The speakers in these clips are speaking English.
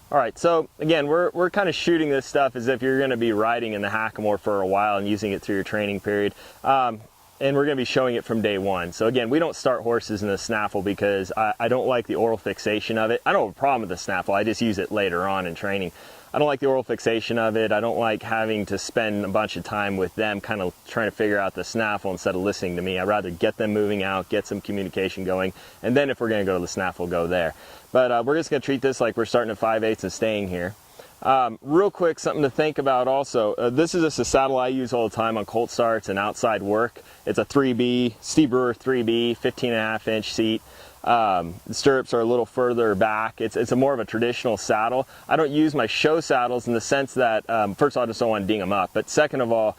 All right, so again, we're kind of shooting this stuff as if you're going to be riding in the Hackamore for a while and using it through your training period. And we're going to be showing it from day one. So again, we don't start horses in the snaffle because I don't like the oral fixation of it. I don't have a problem with the snaffle, I just use it later on in training. I don't like the oral fixation of it. I don't like having to spend a bunch of time with them kind of trying to figure out the snaffle instead of listening to me. I'd rather get them moving out, get some communication going, and then if we're going to go to the snaffle, go there. But we're just going to treat this like we're starting at 5/8 and staying here. Real quick, something to think about also. This is just a saddle I use all the time on colt starts and outside work. It's a 3B, Steve Brewer 3B, 15.5 inch seat. The stirrups are a little further back. It's a more of a traditional saddle. I don't use my show saddles in the sense that, first of all, I just don't want to ding them up. But second of all,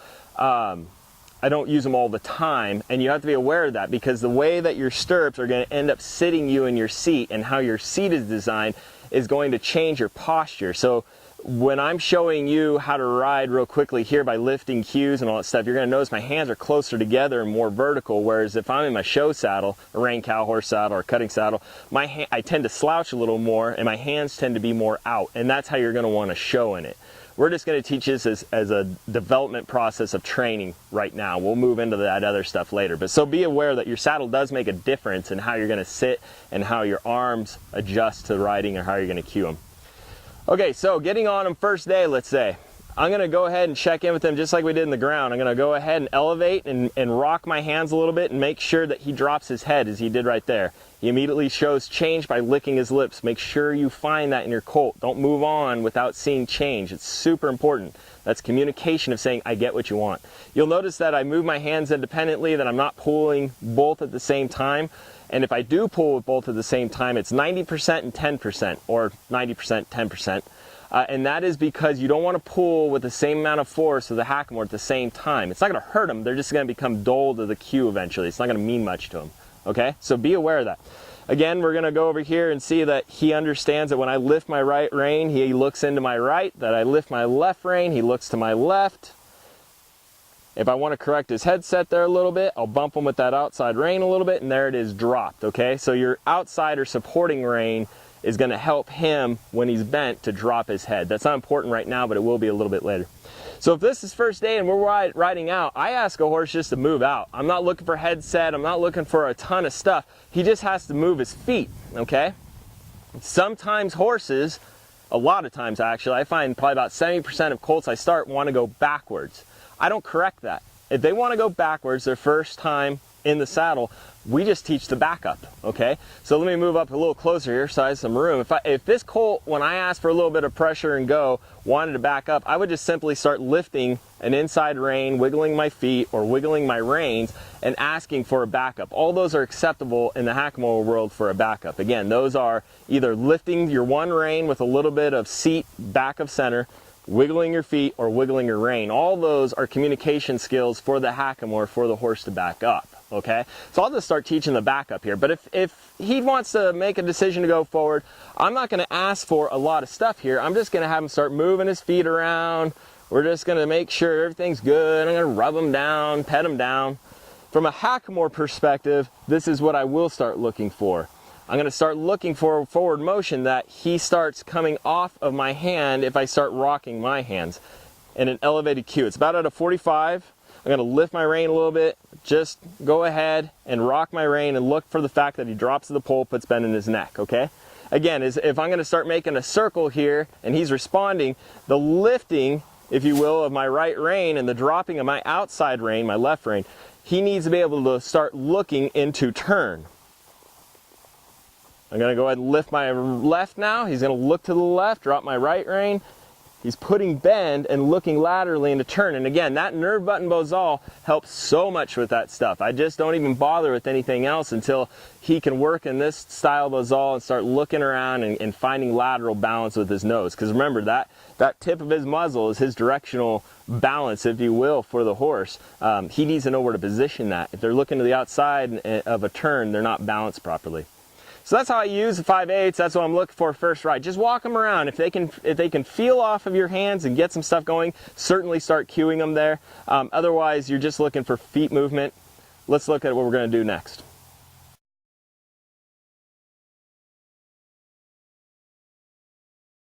I don't use them all the time, and you have to be aware of that because the way that your stirrups are going to end up sitting you in your seat and how your seat is designed is going to change your posture. So when I'm showing you how to ride real quickly here by lifting cues and all that stuff, you're going to notice my hands are closer together and more vertical, whereas if I'm in my show saddle, a rein cow horse saddle or cutting saddle, I tend to slouch a little more and my hands tend to be more out, and that's how you're going to want to show in it. We're just going to teach this as a development process of training right now. We'll move into that other stuff later. But so be aware that your saddle does make a difference in how you're going to sit and how your arms adjust to riding or how you're going to cue them. Okay, so getting on them first day, let's say. I'm going to go ahead and check in with him just like we did in the ground. I'm going to go ahead and elevate and rock my hands a little bit and make sure that he drops his head as he did right there. He immediately shows change by licking his lips. Make sure you find that in your colt. Don't move on without seeing change. It's super important. That's communication of saying, I get what you want. You'll notice that I move my hands independently, that I'm not pulling both at the same time. And if I do pull with both at the same time, it's 90% and 10%, or 90%, 10%. And that is because you don't want to pull with the same amount of force of the Hackamore at the same time. It's not going to hurt them. They're just going to become dull to the cue eventually. It's not going to mean much to them. Okay? So be aware of that. Again, we're going to go over here and see that he understands that when I lift my right rein, he looks into my right. That I lift my left rein, he looks to my left. If I want to correct his headset there a little bit, I'll bump him with that outside rein a little bit, and there it is dropped. Okay? So your outside or supporting rein is going to help him when he's bent to drop his head. That's not important right now, but it will be a little bit later. So if this is first day and we're riding out, I ask a horse just to move out. I'm not looking for headset, I'm not looking for a ton of stuff. He just has to move his feet, okay? Sometimes horses, a lot of times actually, I find probably about 70% of colts I start want to go backwards. I don't correct that. If they want to go backwards their first time in the saddle, we just teach the backup, okay? So let me move up a little closer here so I have some room. If this colt, when I ask for a little bit of pressure and go, wanted to back up, I would just simply start lifting an inside rein, wiggling my feet or wiggling my reins and asking for a backup. All those are acceptable in the Hackamore world for a backup. Again, those are either lifting your one rein with a little bit of seat back of center, wiggling your feet or wiggling your rein. All those are communication skills for the Hackamore for the horse to back up, okay? So I'll just start teaching the backup here. But if he wants to make a decision to go forward, I'm not going to ask for a lot of stuff here. I'm just going to have him start moving his feet around. We're just going to make sure everything's good. I'm going to rub him down, pet him down. From a Hackamore perspective, this is what I will start looking for. I'm going to start looking for forward motion, that he starts coming off of my hand if I start rocking my hands in an elevated cue. It's about at a 45. I'm going to lift my rein a little bit. Just go ahead and rock my rein and look for the fact that he drops to the pole, puts bend in his neck, okay? Again, if I'm going to start making a circle here and he's responding, the lifting, if you will, of my right rein and the dropping of my outside rein, my left rein, he needs to be able to start looking into turn. I'm going to go ahead and lift my left now. He's going to look to the left, drop my right rein. He's putting bend and looking laterally into turn. And again, that nerve button bozal helps so much with that stuff. I just don't even bother with anything else until he can work in this style bozal and start looking around and finding lateral balance with his nose. Because remember, that tip of his muzzle is his directional balance, if you will, for the horse. He needs to know where to position that. If they're looking to the outside of a turn, they're not balanced properly. So that's how I use the 5/8. That's what I'm looking for first ride. Just walk them around. If they can feel off of your hands and get some stuff going, certainly start cueing them there. Otherwise, you're just looking for feet movement. Let's look at what we're going to do next.